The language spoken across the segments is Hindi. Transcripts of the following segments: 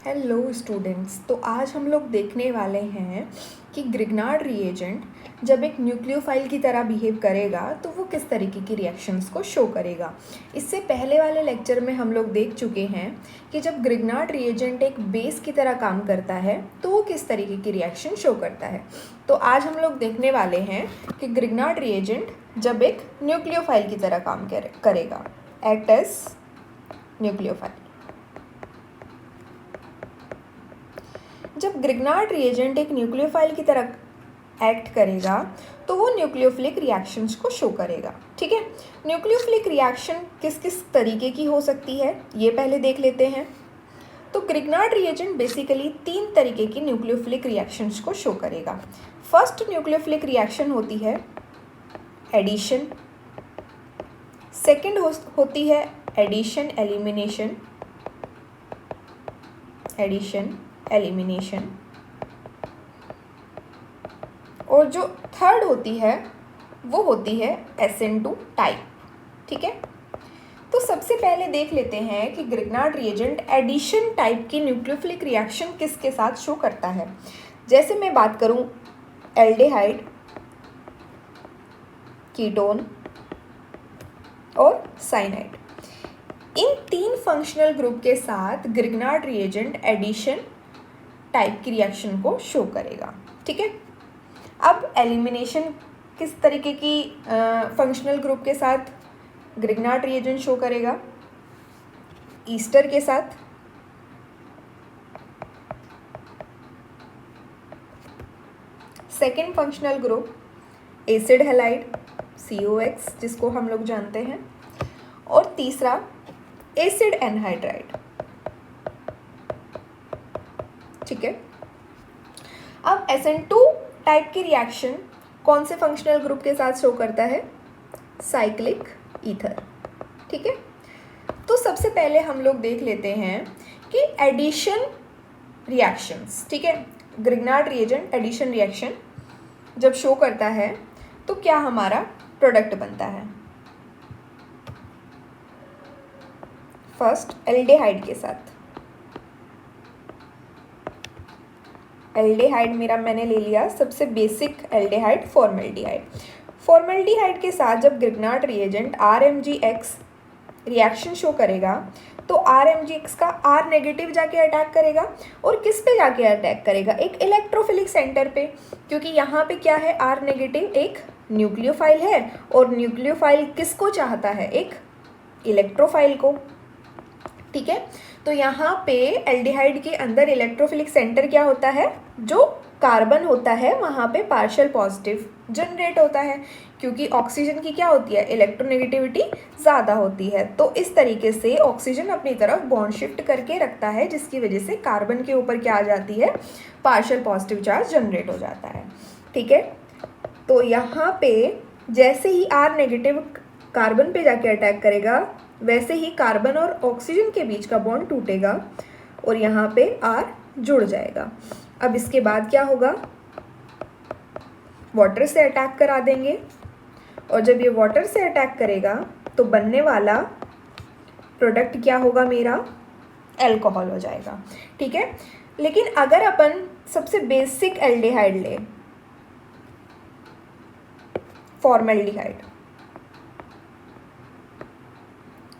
हेलो स्टूडेंट्स, तो आज हम लोग देखने वाले हैं कि ग्रिग्नार्ड रिएजेंट जब एक न्यूक्लियोफाइल की तरह बिहेव करेगा तो वो किस तरीके की रिएक्शंस को शो करेगा। इससे पहले वाले लेक्चर में हम लोग देख चुके हैं कि जब ग्रिग्नार्ड रिएजेंट एक बेस की तरह काम करता है तो वो किस तरीके की रिएक्शन शो करता है। तो आज हम लोग देखने वाले हैं कि ग्रिग्नार्ड रिएजेंट जब एक न्यूक्लियोफाइल की तरह काम करेगा, एक्ट एज न्यूक्लियोफाइल। जब ग्रिग्नार्ड रिएजेंट एक न्यूक्लियोफाइल की तरह एक्ट करेगा तो वो न्यूक्लियोफिलिक रिएक्शंस को शो करेगा। ठीक है, न्यूक्लियोफिलिक रिएक्शन किस किस तरीके की हो सकती है ये पहले देख लेते हैं। तो ग्रिग्नार्ड रिएजेंट बेसिकली 3 तरीके की न्यूक्लियोफिलिक रिएक्शंस को शो करेगा। फर्स्ट न्यूक्लियोफिलिक रिएक्शन होती है एडिशन, सेकेंड होती है एडिशन एलिमिनेशन, एलिमिनेशन, और जो थर्ड होती है वो होती है SN2 टाइप। ठीक है, तो सबसे पहले देख लेते हैं कि ग्रिग्नार्ड रिएजेंट एडिशन टाइप की न्यूक्लियोफिलिक रिएक्शन किसके साथ शो करता है। जैसे मैं बात करूं एल्डिहाइड, कीटोन और साइनाइड, इन 3 फंक्शनल ग्रुप के साथ ग्रिग्नार्ड रिएजेंट एडिशन टाइप की रिएक्शन को शो करेगा। ठीक है, अब एलिमिनेशन किस तरीके की फंक्शनल ग्रुप के साथ ग्रिग्नार्ड रिएजेंट शो करेगा, ईस्टर के साथ, second functional group acid halide COX जिसको हम लोग जानते हैं, और तीसरा एसिड एनहाइड्राइड। ठीक है, अब SN2 टाइप की रिएक्शन कौन से फंक्शनल ग्रुप के साथ शो करता है, साइक्लिक ईथर। ठीक है, तो सबसे पहले हम लोग देख लेते हैं कि एडिशन रिएक्शंस। ठीक है, ग्रिग्नार्ड रिएजेंट एडिशन रिएक्शन जब शो करता है तो क्या हमारा प्रोडक्ट बनता है। फर्स्ट एल्डिहाइड के साथ, एल्डिहाइड मेरा मैंने ले लिया सबसे बेसिक एल्डिहाइड फॉर्मेल्डिहाइड। फॉर्मेल्डिहाइड के साथ जब Grignard reagent RMgX reaction show करेगा तो RMgX का R नेगेटिव जाके अटैक करेगा, और किस पे जाके अटैक करेगा, एक इलेक्ट्रोफिलिक सेंटर पे, क्योंकि यहाँ पे क्या है, R नेगेटिव एक न्यूक्लियोफाइल है और न्यूक्लियोफाइल किसको चाहता है, एक इलेक्ट्रोफाइल को। ठीक है, तो यहाँ पे एल्डिहाइड के अंदर इलेक्ट्रोफिलिक सेंटर क्या होता है, जो कार्बन होता है वहाँ पे पार्शियल पॉजिटिव जनरेट होता है, क्योंकि ऑक्सीजन की क्या होती है, इलेक्ट्रोनेगेटिविटी ज़्यादा होती है। तो इस तरीके से ऑक्सीजन अपनी तरफ बॉन्ड शिफ्ट करके रखता है, जिसकी वजह से कार्बन के ऊपर क्या आ जाती है, पार्शियल पॉजिटिव चार्ज जनरेट हो जाता है। ठीक है, तो यहाँ पे जैसे ही R नेगेटिव कार्बन पे जाके अटैक करेगा वैसे ही कार्बन और ऑक्सीजन के बीच का बॉन्ड टूटेगा और यहाँ पे R जुड़ जाएगा। अब इसके बाद क्या होगा, वाटर से अटैक करा देंगे, और जब ये वाटर से अटैक करेगा तो बनने वाला प्रोडक्ट क्या होगा, मेरा अल्कोहल हो जाएगा। ठीक है, लेकिन अगर अपन सबसे बेसिक एल्डिहाइड ले, फॉर्मेल्डिहाइड,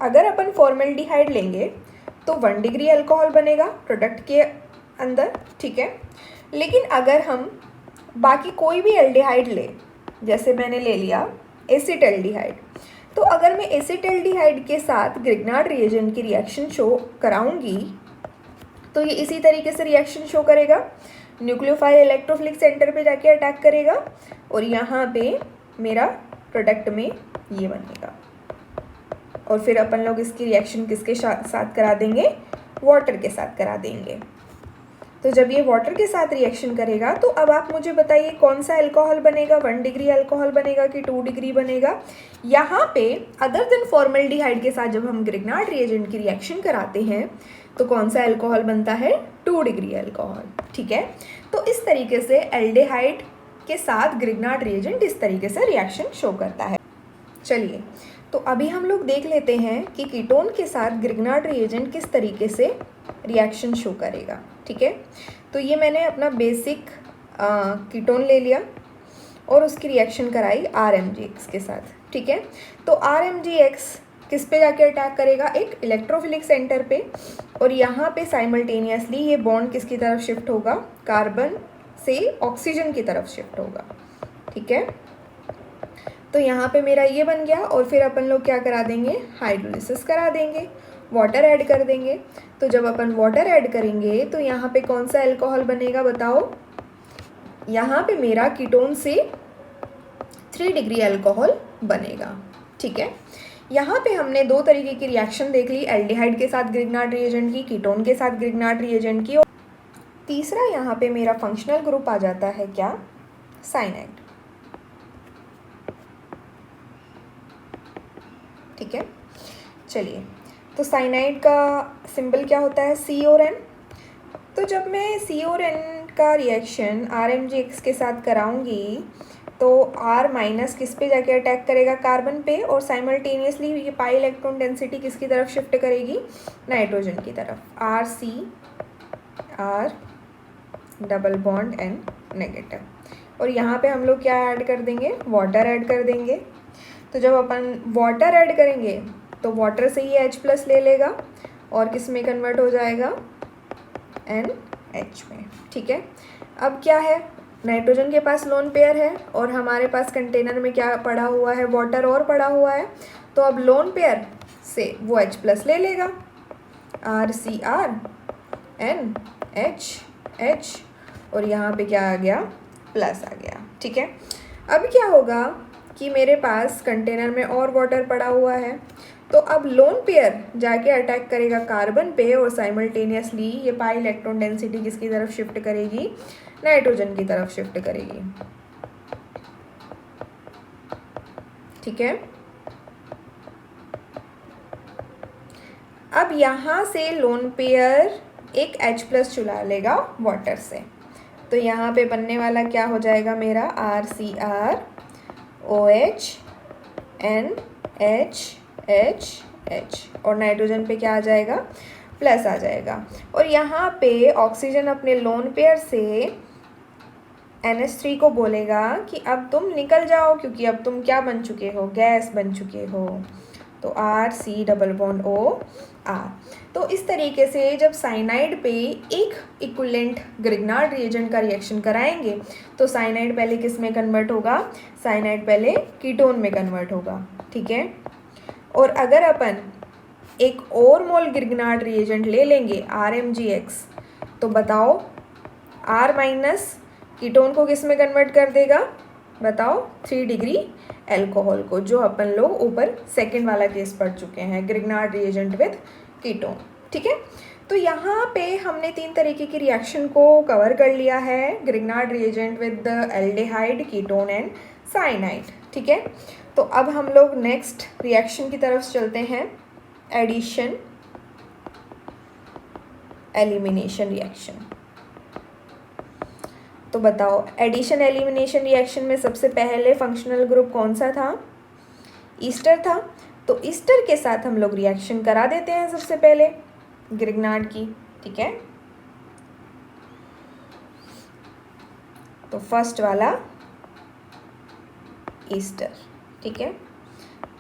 अगर अपन फॉर्मेल्डिहाइड लेंगे तो 1 डिग्री अल्कोहल बनेगा प्रोडक्ट के अंदर। ठीक है, लेकिन अगर हम बाकी कोई भी एल्डिहाइड ले, जैसे मैंने ले लिया एसिटाल्डिहाइड, तो अगर मैं एसिटाल्डिहाइड के साथ ग्रिग्नार्ड रिएजेंट की रिएक्शन शो कराऊंगी तो ये इसी तरीके से रिएक्शन शो करेगा, न्यूक्लियोफाइल इलेक्ट्रोफिलिक सेंटर पे जाके अटैक करेगा और यहाँ पे मेरा प्रोडक्ट में ये बनेगा, और फिर अपन लोग इसकी रिएक्शन किसके साथ करा देंगे, वाटर के साथ करा देंगे। तो जब ये वाटर के साथ रिएक्शन करेगा तो अब आप मुझे बताइए कौन सा अल्कोहल बनेगा, 1 डिग्री अल्कोहल बनेगा कि 2 डिग्री बनेगा। यहाँ पे अदर देन फॉर्मेल्डिहाइड के साथ जब हम ग्रिग्नार्ड रिएजेंट की रिएक्शन कराते हैं तो कौन सा अल्कोहल बनता है, 2 डिग्री अल्कोहल। ठीक है, तो इस तरीके से एल्डिहाइड के साथ ग्रिग्नार्ड रिएजेंट इस तरीके से रिएक्शन शो करता है। चलिए, तो अभी हम लोग देख लेते हैं कि कीटोन के साथ ग्रिग्नार्ड रिएजेंट किस तरीके से रिएक्शन शो करेगा। ठीक है, तो ये मैंने अपना बेसिक कीटोन ले लिया और उसकी रिएक्शन कराई RMgX के साथ। ठीक है, तो RMgX किस पे जाके अटैक करेगा, एक इलेक्ट्रोफिलिक सेंटर पे, और यहाँ पे साइमल्टेनियसली ये बॉन्ड किसकी तरफ शिफ्ट होगा, कार्बन से ऑक्सीजन की तरफ शिफ्ट होगा। ठीक है, तो यहाँ पे मेरा ये बन गया, और फिर अपन लोग क्या करा देंगे, हाइड्रोलिसिस करा देंगे, वाटर ऐड कर देंगे। तो जब अपन वाटर ऐड करेंगे तो यहाँ पे कौन सा अल्कोहल बनेगा बताओ, यहाँ पे मेरा कीटोन से 3 डिग्री अल्कोहल बनेगा। ठीक है, यहाँ पे हमने 2 तरीके की रिएक्शन देख ली, एल्डिहाइड के साथ ग्रिग्नार्ड रिएजेंट की, कीटोन के साथ ग्रिग्नार्ड रिएजेंट की, और तीसरा यहाँ पे मेरा फंक्शनल ग्रुप आ जाता है क्या, साइनाइड। ठीक है, चलिए, तो साइनाइड का सिंबल क्या होता है, C और N। तो जब मैं C और N का रिएक्शन RMgX के साथ कराऊंगी तो R माइनस किस पे जाके अटैक करेगा, कार्बन पे, और साइमल्टेनियसली ये पाई इलेक्ट्रॉन डेंसिटी किसकी तरफ शिफ्ट करेगी, नाइट्रोजन की तरफ, RC R double bond N negative. और यहाँ पे हम लोग क्या ऐड कर देंगे, वाटर ऐड कर देंगे। तो जब अपन वाटर ऐड करेंगे तो वाटर से ये H+ ले लेगा और किस में कन्वर्ट हो जाएगा, NH में। ठीक है, अब क्या है, नाइट्रोजन के पास लोन पेयर है और हमारे पास कंटेनर में क्या पड़ा हुआ है, वाटर और पड़ा हुआ है। तो अब लोन पेयर से वो H+ ले लेगा, RCr NH, और यहाँ पे क्या आ गया, प्लस आ गया। ठीक है, अब क्या होगा कि मेरे पास कंटेनर में और वाटर पड़ा हुआ है, तो अब लोन पेयर जाके अटैक करेगा कार्बन पे, और साइमल्टेनियसली ये पाई इलेक्ट्रॉन डेंसिटी किसकी तरफ शिफ्ट करेगी, नाइट्रोजन की तरफ शिफ्ट करेगी। ठीक है, अब यहाँ से लोन पेयर एक H+ चुरा लेगा वाटर से, तो यहाँ पे बनने वाला क्या हो जाएगा मेरा, RCr OH NH H, और नाइट्रोजन पे क्या आ जाएगा, प्लस आ जाएगा। और यहाँ पे ऑक्सीजन अपने लोन पेयर से NH3 को बोलेगा कि अब तुम निकल जाओ, क्योंकि अब तुम क्या बन चुके हो, गैस बन चुके हो। तो RC डबल बॉन्ड OR। तो इस तरीके से जब साइनाइड पे एक इक्विवेलेंट ग्रिग्नार्ड रिएजेंट का रिएक्शन कराएंगे तो साइनाइड पहले किस में कन्वर्ट होगा, साइनाइड पहले कीटोन में कन्वर्ट होगा। ठीक है, और अगर अपन एक और मोल ग्रिग्नार्ड रिएजेंट ले लेंगे RMgX, तो बताओ R माइनस कीटोन को किस में कन्वर्ट कर देगा, बताओ 3 डिग्री अल्कोहल को, जो अपन लोग ऊपर सेकंड वाला केस पढ़ चुके हैं, ग्रिग्नार्ड रिएजेंट विद कीटोन। ठीक है, तो यहाँ पे हमने 3 तरीके की रिएक्शन को कवर कर लिया है, Grignard reagent with aldehyde, ketone and cyanide. ठीक है, तो अब हम लोग नेक्स्ट रिएक्शन की तरफ चलते हैं, एडिशन एलिमिनेशन रिएक्शन। तो बताओ, एडिशन एलिमिनेशन रिएक्शन में सबसे पहले फंक्शनल ग्रुप कौन सा था, ईस्टर था। तो ईस्टर के साथ हम लोग रिएक्शन करा देते हैं सबसे पहले ग्रिग्नार्ड की। ठीक है, तो फर्स्ट वाला ईस्टर। ठीक है,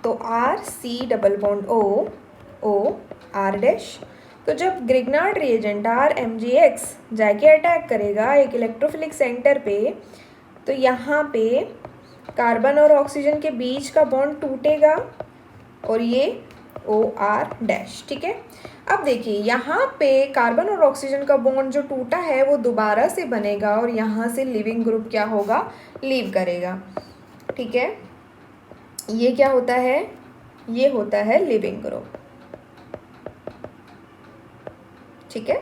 तो RC double bond O R dash. तो जब ग्रिग्नार्ड रिएजेंट RMgX जाके अटैक करेगा एक इलेक्ट्रोफिलिक सेंटर पे, तो यहाँ पे कार्बन और ऑक्सीजन के बीच का बॉन्ड टूटेगा और ये OR डैश। ठीक है, अब देखिए यहाँ पे कार्बन और ऑक्सीजन का बॉन्ड जो टूटा है वो दोबारा से बनेगा और यहाँ से लिविंग ग्रुप क्या होगा, लीव करेगा। ठीक है, ये क्या होता है, ये होता है लिविंग ग्रुप। ठीक है,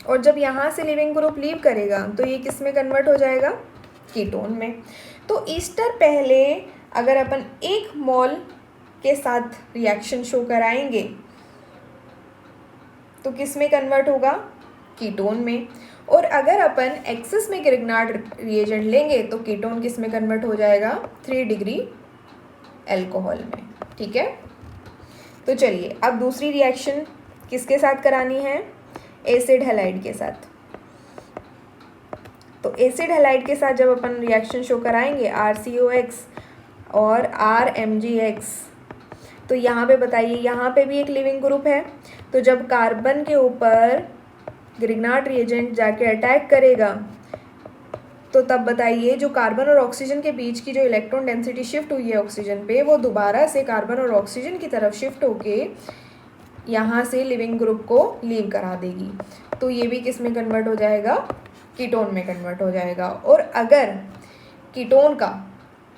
और जब यहाँ से लिविंग ग्रुप लीव करेगा तो ये किस में कन्वर्ट हो जाएगा, कीटोन में। तो ईस्टर पहले अगर अपन 1 मोल के साथ रिएक्शन शो कराएंगे तो किस में कन्वर्ट होगा, कीटोन में। और अगर अपन एक्सेस में ग्रिग्नार्ड रिएजेंट लेंगे तो कीटोन किस में कन्वर्ट हो जाएगा, 3 डिग्री अल्कोहल में। ठीक है, तो चलिए अब दूसरी रिएक्शन किसके साथ करानी है, एसिड हैलाइड के साथ। तो एसिड हैलाइड के साथ जब अपन रिएक्शन शो कराएंगे RCOX और RMGX, तो यहाँ पे बताइए, यहाँ पे भी एक लिविंग ग्रुप है, तो जब कार्बन के ऊपर ग्रिग्नार्ड रिएजेंट जाके अटैक करेगा तो तब बताइए जो कार्बन और ऑक्सीजन के बीच की जो इलेक्ट्रॉन डेंसिटी शिफ्ट हुई है ऑक्सीजन पे, वो दोबारा से कार्बन और ऑक्सीजन की तरफ शिफ्ट होके यहाँ से लिविंग ग्रुप को लीव करा देगी। तो ये भी किस में कन्वर्ट हो जाएगा, कीटोन में कन्वर्ट हो जाएगा। और अगर कीटोन का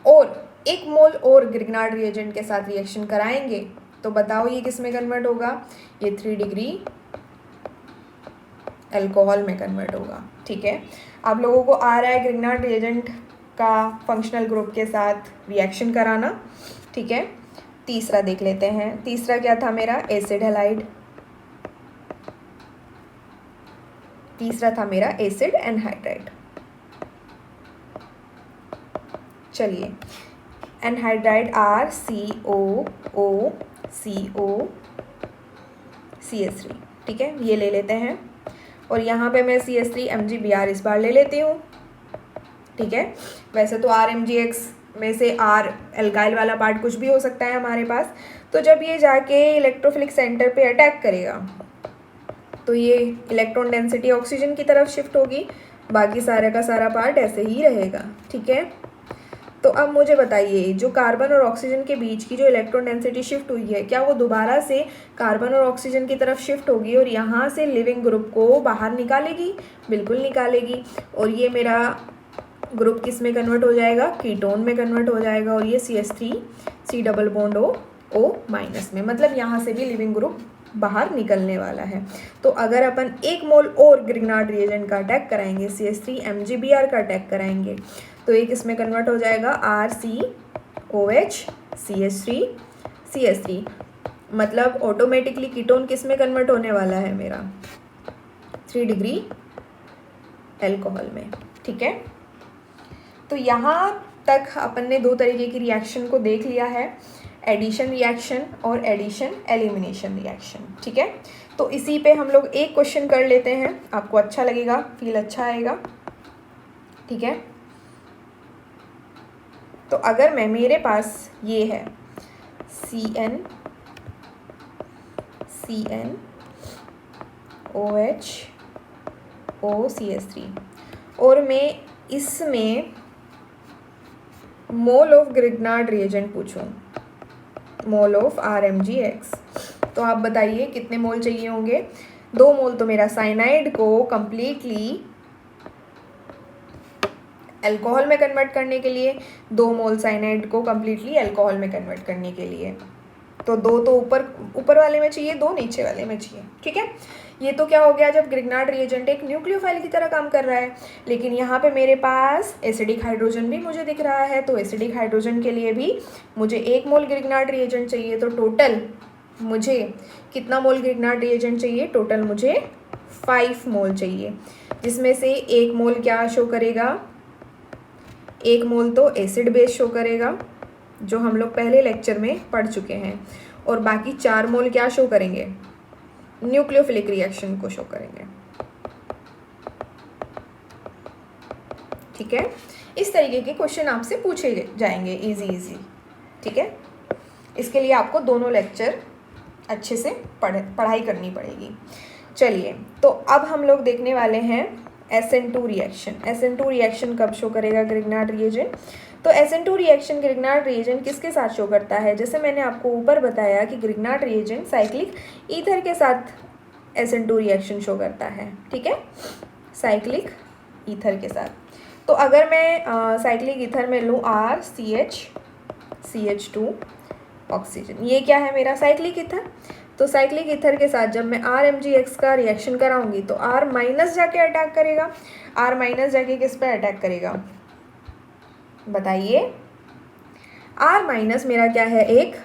और 1 मोल और ग्रिग्नार्ड रिएजेंट के साथ रिएक्शन कराएंगे तो बताओ ये किस में कन्वर्ट होगा, ये 3 डिग्री अल्कोहल में कन्वर्ट होगा। ठीक है, आप लोगों को आ रहा है ग्रिग्नार्ड रिएजेंट का फंक्शनल ग्रुप के साथ रिएक्शन कराना। ठीक है, तीसरा देख लेते हैं। तीसरा क्या था मेरा, एसिड हैलाइड। तीसरा था मेरा एसिड एनहाइड्राइड। चलिए, एनहाइड्राइड RCOOCO(CS3). ठीक है, ये ले लेते हैं और यहाँ पे मैं CS3 MgBr इस बार ले लेती हूँ। ठीक है, वैसे तो RMGX में से R एल्काइल वाला पार्ट कुछ भी हो सकता है हमारे पास। तो जब ये जाके इलेक्ट्रोफिलिक सेंटर पे अटैक करेगा तो ये इलेक्ट्रॉन डेंसिटी ऑक्सीजन की तरफ शिफ्ट होगी, बाकी सारे का सारा पार्ट ऐसे ही रहेगा। ठीक है, तो अब मुझे बताइए जो कार्बन और ऑक्सीजन के बीच की जो इलेक्ट्रॉन डेंसिटी शिफ्ट हुई है, क्या वो दोबारा से कार्बन और ऑक्सीजन की तरफ शिफ्ट होगी और यहाँ से लिविंग ग्रुप को बाहर निकालेगी? बिल्कुल निकालेगी। और ये मेरा ग्रुप किस में कन्वर्ट हो जाएगा, कीटोन में कन्वर्ट हो जाएगा। और ये CH3COO- में, मतलब यहाँ से भी लिविंग ग्रुप बाहर निकलने वाला है। तो अगर अपन 1 मोल और ग्रिग्नार्ड रिएजेंट का अटैक कराएंगे, CH3 MgBr का अटैक कराएंगे, तो एक इसमें कन्वर्ट हो जाएगा RCOH CH3 मतलब ऑटोमेटिकली कीटोन किस में कन्वर्ट होने वाला है मेरा, 3 डिग्री अल्कोहल में। ठीक है, तो यहाँ तक अपन ने 2 तरीके की रिएक्शन को देख लिया है, एडिशन रिएक्शन और एडिशन एलिमिनेशन रिएक्शन। ठीक है, तो इसी पे हम लोग एक क्वेश्चन कर लेते हैं, आपको अच्छा लगेगा, फील अच्छा आएगा। ठीक है, तो अगर मेरे पास ये है CnOH(OCH3) और मैं इसमें मोल ऑफ ग्रिग्नार्ड रिएजेंट पूछूं, मोल ऑफ RMGX, तो आप बताइए कितने मोल चाहिए होंगे। 2 मोल तो मेरा साइनाइड को कंप्लीटली अल्कोहल में कन्वर्ट करने के लिए, 2 मोल साइनाइड को कंप्लीटली अल्कोहल में कन्वर्ट करने के लिए। तो 2 तो ऊपर वाले में चाहिए, 2 नीचे वाले में चाहिए। ठीक है, ये तो क्या हो गया, जब ग्रिग्नार्ड रिएजेंट एक न्यूक्लियोफाइल की तरह काम कर रहा है। लेकिन यहाँ पे मेरे पास एसिडिक हाइड्रोजन भी मुझे दिख रहा है, तो एसिडिक हाइड्रोजन के लिए भी मुझे 1 मोल ग्रिग्नार्ड रिएजेंट चाहिए। तो टोटल मुझे कितना मोल ग्रिग्नार्ड रिएजेंट चाहिए, टोटल मुझे 5 मोल चाहिए, जिसमें से 1 मोल क्या शो करेगा, 1 मोल तो एसिड बेस शो करेगा जो हम लोग पहले लेक्चर में पढ़ चुके हैं, और बाकी 4 मोल क्या शो करेंगे, न्यूक्लियोफिलिक रिएक्शन को शो करेंगे। ठीक है, इस तरीके के क्वेश्चन आपसे पूछे जाएंगे इजी। ठीक है, इसके लिए आपको दोनों लेक्चर अच्छे से पढ़ाई करनी पड़ेगी। चलिए, तो अब हम लोग देखने वाले हैं SN2 रिएक्शन। SN2 रिएक्शन कब शो करेगा ग्रिग्नार्ड रिएजेंट, तो SN2 रिएक्शन ग्रिग्नार्ड रिएजेंट किसके साथ शो करता है, जैसे मैंने आपको ऊपर बताया कि ग्रिग्नार्ड रिएजेंट साइक्लिक ईथर के साथ SN2 रिएक्शन शो करता है। ठीक है, साइक्लिक ईथर के साथ। तो अगर मैं साइक्लिक ईथर में लूँ RCH2 ऑक्सीजन, ये क्या है मेरा साइक्लिक ईथर। तो साइक्लिक ईथर के साथ जब मैं RMGX का रिएक्शन कराऊंगी तो R- जाके अटैक करेगा। R- जाके किस पे अटैक करेगा बताइए, R- मेरा क्या है, एक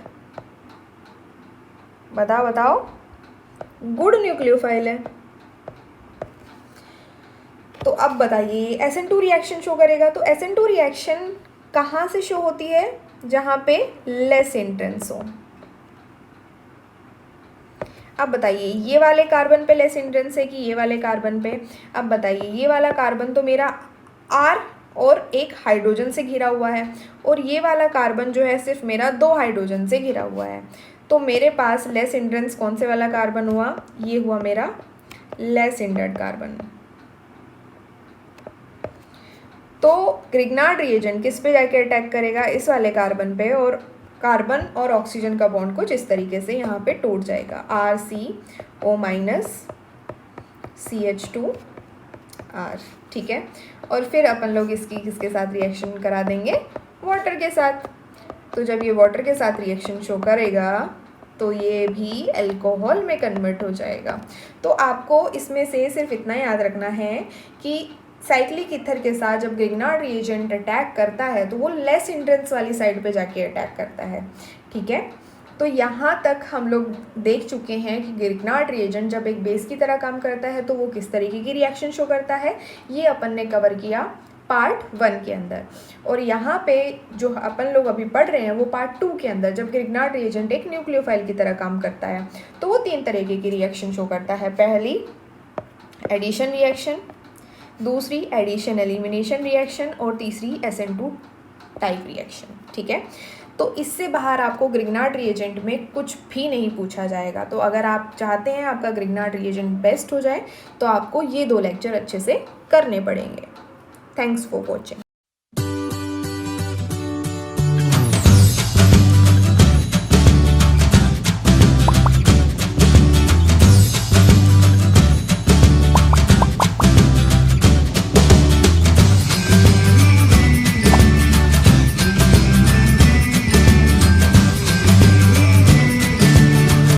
बताओ गुड न्यूक्लियोफाइल है। तो अब बताइए SN2 रिएक्शन शो करेगा, तो SN2 रिएक्शन कहाँ से शो होती है, जहाँ पे लेस एंट्रेंस हो। अब बताइए ये वाले कार्बन पे लेस हिंड्रेंस है कि ये वाले कार्बन पे। अब बताइए ये वाला कार्बन तो मेरा R और एक हाइड्रोजन से घिरा हुआ है, और ये वाला कार्बन जो है सिर्फ मेरा 2 हाइड्रोजन से घिरा हुआ है। तो मेरे पास लेस हिंड्रेंस कौन से वाला कार्बन हुआ, ये हुआ मेरा लेस हिंड्रेड कार्बन। तो ग्रिग्नार्ड रिएजेंट किस पे जाके अटैक करेगा, इस वाले कार्बन पे, और कार्बन और ऑक्सीजन का बॉन्ड कुछ इस तरीके से यहाँ पे टूट जाएगा, RCO माइनस CH2R, ठीक है। और फिर अपन लोग इसकी किसके साथ रिएक्शन करा देंगे, वाटर के साथ। तो जब ये वाटर के साथ रिएक्शन शो करेगा तो ये भी अल्कोहल में कन्वर्ट हो जाएगा। तो आपको इसमें से सिर्फ इतना याद रखना है कि साइक्लिक ईथर के साथ जब ग्रिग्नार्ड रिएजेंट अटैक करता है तो वो लेस हिंड्रेंस वाली साइड पे जाके अटैक करता है, ठीक है। तो यहाँ तक हम लोग देख चुके हैं कि ग्रिग्नार्ड रिएजेंट जब एक बेस की तरह काम करता है तो वो किस तरीके की रिएक्शन शो करता है, ये अपन ने कवर किया पार्ट 1 के अंदर। और यहाँ पे जो अपन लोग अभी पढ़ रहे हैं वो पार्ट 2 के अंदर, जब ग्रिग्नार्ड रिएजेंट एक न्यूक्लियोफाइल की तरह काम करता है तो वो 3 तरीके की रिएक्शन शो करता है। पहली एडिशन रिएक्शन, दूसरी एडिशन एलिमिनेशन रिएक्शन, और तीसरी SN2 टाइप रिएक्शन, ठीक है। तो इससे बाहर आपको ग्रिग्नार्ड रिएजेंट में कुछ भी नहीं पूछा जाएगा। तो अगर आप चाहते हैं आपका ग्रिग्नार्ड रिएजेंट बेस्ट हो जाए तो आपको ये 2 लेक्चर अच्छे से करने पड़ेंगे। Thanks for watching.